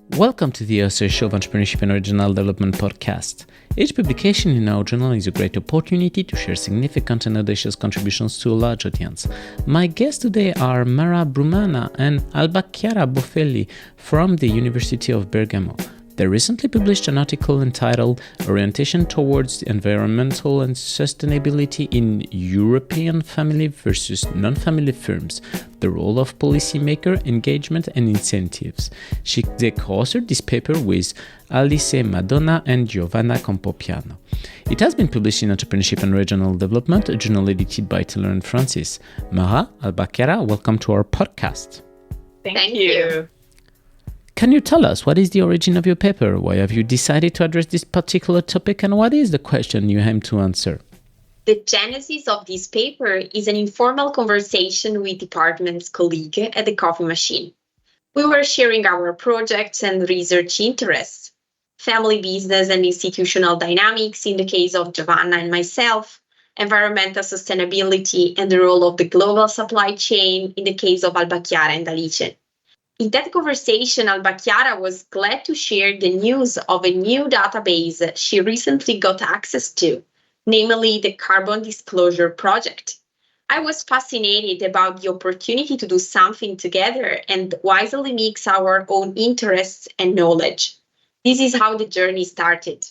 Welcome to the OSER Show of Entrepreneurship and Regional Development podcast. Each publication in our journal is a great opportunity to share significant and audacious contributions to a large audience. My guests today are Brumana Albachiara Boffelli from the University of Bergamo. They recently published an article entitled Orientation Towards Environmental and Sustainability in European Family versus Non-Family Firms, the Role of Policymaker Engagement and Incentives. They co-authored this paper with Alice Madonna and Giovanna Campopiano. It has been published in Entrepreneurship and Regional Development, a journal edited by Taylor and Francis. Mara Albachiara, welcome to our podcast. Thank you. Can you tell us what is the origin of your paper? Why have you decided to address this particular topic, and what is the question you aim to answer? The genesis of this paper is an informal conversation with department's colleague at the coffee machine. We were sharing our projects and research interests, family business and institutional dynamics in the case of Giovanna and myself, environmental sustainability and the role of the global supply chain in the case of Albachiara and Alice. In that conversation, Albachiara was glad to share the news of a new database she recently got access to, namely the Carbon Disclosure Project. I was fascinated about the opportunity to do something together and wisely mix our own interests and knowledge. This is how the journey started.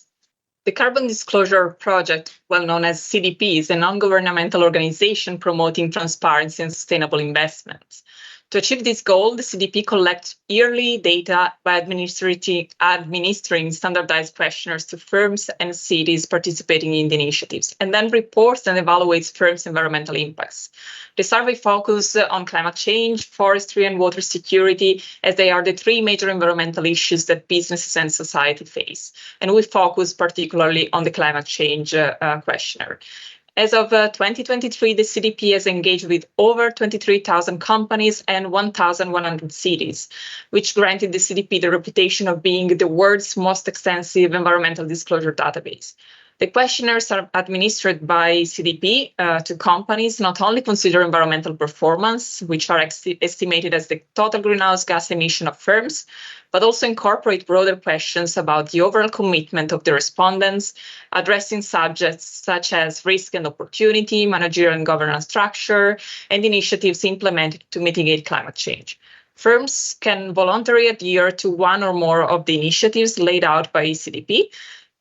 The Carbon Disclosure Project, well known as CDP, is a non-governmental organization promoting transparency and sustainable investments. To achieve this goal, the CDP collects yearly data by administering standardized questionnaires to firms and cities participating in the initiatives, and then reports and evaluates firms' environmental impacts. The survey focuses on climate change, forestry, and water security, as they are the three major environmental issues that businesses and society face. And we focus particularly on the climate change questionnaire. As of 2023, the CDP has engaged with over 23,000 companies and 1,100 cities, which granted the CDP the reputation of being the world's most extensive environmental disclosure database. The questionnaires are administered by CDP to companies not only consider environmental performance, which are estimated as the total greenhouse gas emission of firms, but also incorporate broader questions about the overall commitment of the respondents, addressing subjects such as risk and opportunity, managerial and governance structure, and initiatives implemented to mitigate climate change. Firms can voluntarily adhere to one or more of the initiatives laid out by CDP,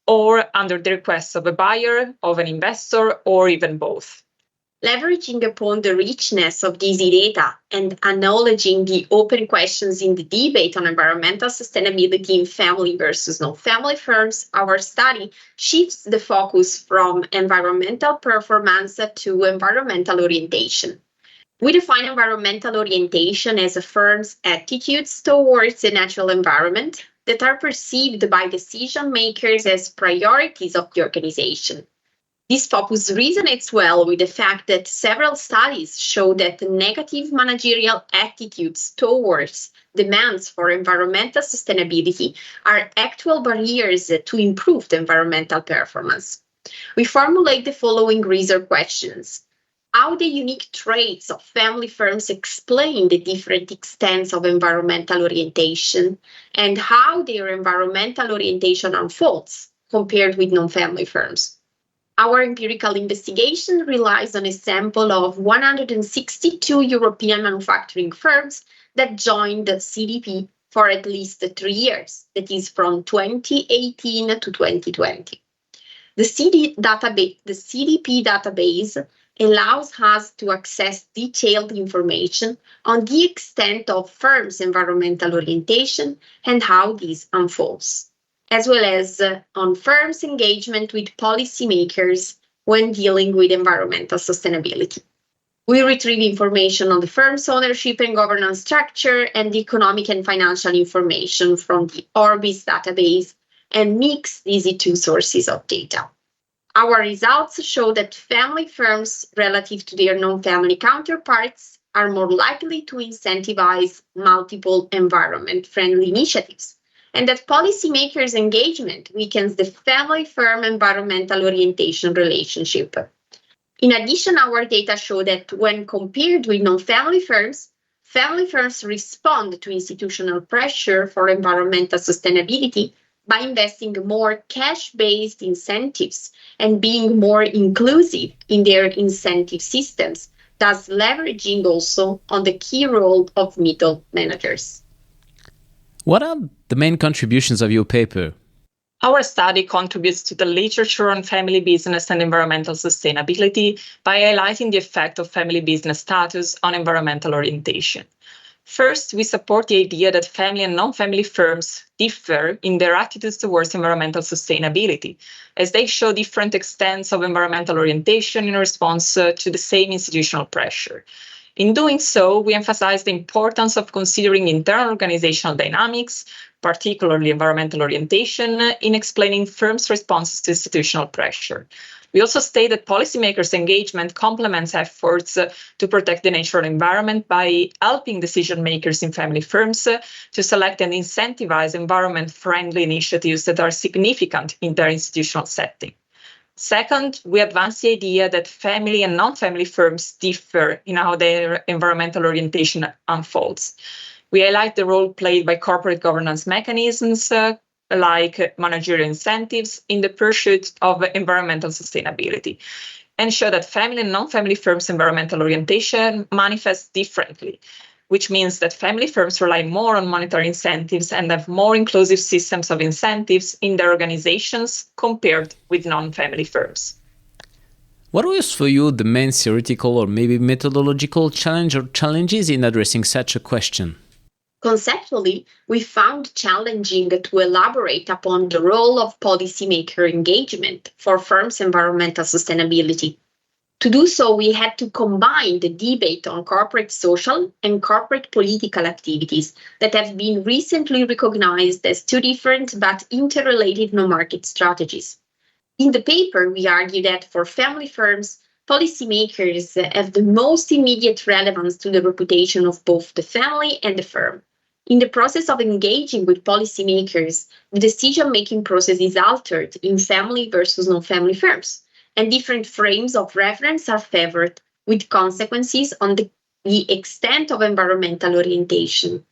or under the request of a buyer, of an investor, or even both. Leveraging upon the richness of this data and acknowledging the open questions in the debate on environmental sustainability in family versus non-family firms, our study shifts the focus from environmental performance to environmental orientation. We define environmental orientation as a firm's attitudes towards the natural environment that are perceived by decision makers as priorities of the organization. This focus resonates well with the fact that several studies show that negative managerial attitudes towards demands for environmental sustainability are actual barriers to improved environmental performance. We formulate the following research questions. How the unique traits of family firms explain the different extents of environmental orientation, and how their environmental orientation unfolds compared with non-family firms. Our empirical investigation relies on a sample of 162 European manufacturing firms that joined the CDP for at least 3 years, that is from 2018 to 2020. The CDP database allows us to access detailed information on the extent of firms' environmental orientation and how this unfolds, as well as on firms' engagement with policymakers when dealing with environmental sustainability. We retrieve information on the firm's ownership and governance structure and the economic and financial information from the Orbis database and mix these two sources of data. Our results show that family firms, relative to their non-family counterparts, are more likely to incentivize multiple environment-friendly initiatives, and that policymakers' engagement weakens the family-firm environmental orientation relationship. In addition, our data show that when compared with non-family firms, Family firms respond to institutional pressure for environmental sustainability by investing more cash-based incentives and being more inclusive in their incentive systems, thus leveraging also on the key role of middle managers. What are the main contributions of your paper? Our study contributes to the literature on family business and environmental sustainability by highlighting the effect of family business status on environmental orientation. First, we support the idea that family and non-family firms differ in their attitudes towards environmental sustainability, as they show different extents of environmental orientation in response to the same institutional pressure. In doing so, we emphasize the importance of considering internal organizational dynamics, particularly environmental orientation, in explaining firms' responses to institutional pressure. We also state that policymakers' engagement complements efforts to protect the natural environment by helping decision makers in family firms to select and incentivize environment-friendly initiatives that are significant in their institutional setting. Second, we advance the idea that family and non-family firms differ in how their environmental orientation unfolds. We highlight the role played by corporate governance mechanisms like managerial incentives in the pursuit of environmental sustainability, and show that family and non-family firms' environmental orientation manifests differently, which means that family firms rely more on monetary incentives and have more inclusive systems of incentives in their organizations compared with non-family firms. What was for you the main theoretical or maybe methodological challenge or challenges in addressing such a question? Conceptually, we found challenging to elaborate upon the role of policymaker engagement for firms' environmental sustainability. To do so, we had to combine the debate on corporate social and corporate political activities that have been recently recognized as two different but interrelated no-market strategies. In the paper, we argue that for family firms, policymakers have the most immediate relevance to the reputation of both the family and the firm. In the process of engaging with policymakers, the decision-making process is altered in family versus non-family firms, and different frames of reference are favored, with consequences on the extent of environmental orientation.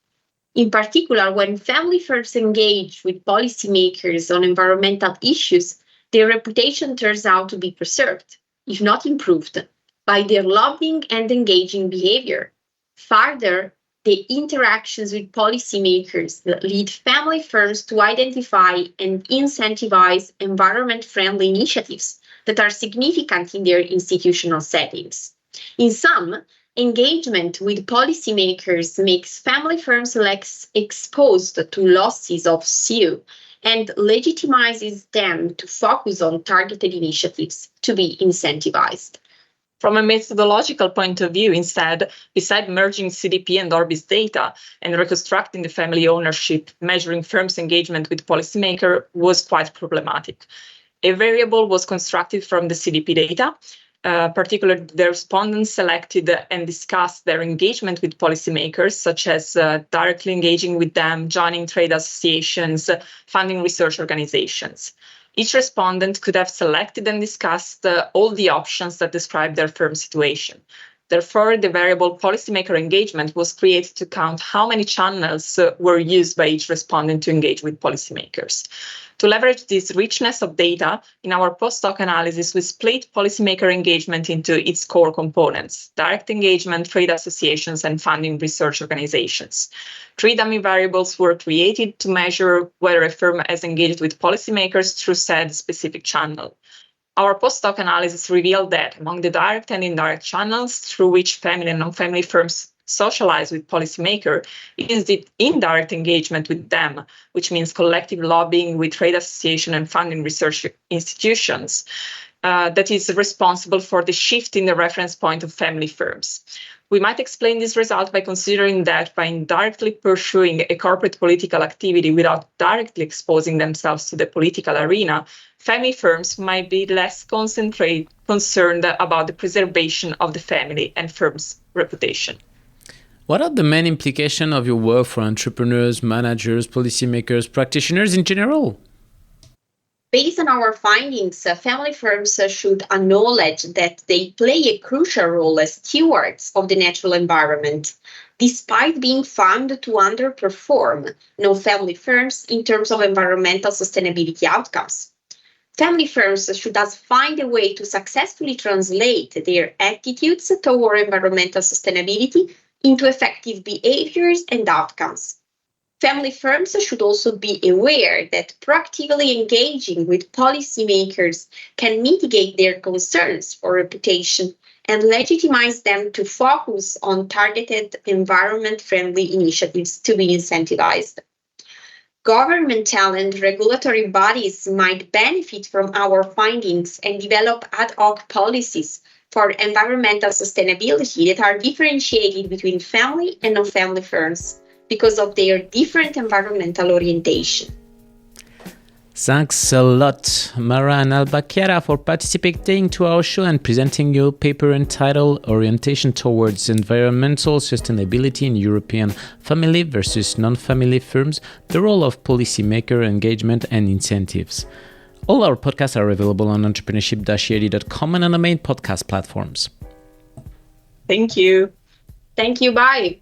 In particular, when family firms engage with policymakers on environmental issues, their reputation turns out to be preserved, if not improved, by their lobbying and engaging behavior. Further, the interactions with policymakers lead family firms to identify and incentivize environment-friendly initiatives that are significant in their institutional settings. In sum, engagement with policymakers makes family firms less exposed to losses of CO and legitimizes them to focus on targeted initiatives to be incentivized. From a methodological point of view, instead, beside merging CDP and Orbis data and reconstructing the family ownership, measuring firms' engagement with policymaker was quite problematic. A variable was constructed from the CDP data, particularly the respondents selected and discussed their engagement with policymakers, such as directly engaging with them, joining trade associations, funding research organizations. Each respondent could have selected and discussed all the options that describe their firm situation. Therefore, the variable policymaker engagement was created to count how many channels were used by each respondent to engage with policymakers. To leverage this richness of data, in our post-hoc analysis, we split policymaker engagement into its core components: direct engagement, trade associations, and funding research organizations. 3 dummy variables were created to measure whether a firm has engaged with policymakers through said specific channel. Our post-hoc analysis revealed that among the direct and indirect channels through which family and non-family firms socialize with policymakers, it is the indirect engagement with them, which means collective lobbying with trade association and funding research institutions, that is responsible for the shift in the reference point of family firms. We might explain this result by considering that by indirectly pursuing a corporate political activity without directly exposing themselves to the political arena, family firms might be less concerned about the preservation of the family and firm's reputation. What are the main implications of your work for entrepreneurs, managers, policymakers, practitioners in general? Based on our findings, family firms should acknowledge that they play a crucial role as stewards of the natural environment. despite being found to underperform non-family firms in terms of environmental sustainability outcomes. Family firms should thus find a way to successfully translate their attitudes toward environmental sustainability into effective behaviors and outcomes. Family firms should also be aware that proactively engaging with policymakers can mitigate their concerns for reputation and legitimize them to focus on targeted environment-friendly initiatives to be incentivized. Governmental and regulatory bodies might benefit from our findings and develop ad hoc policies for environmental sustainability that are differentiated between family and non-family firms because of their different environmental orientation. Thanks a lot, Brumana Albachiara, for participating to our show and presenting your paper entitled Orientation Towards Environmental Sustainability in European Family versus Non-Family Firms, the role of policymaker engagement and incentives. All our podcasts are available on entrepreneurship-ed.com and on the main podcast platforms. Thank you. Thank you. Bye.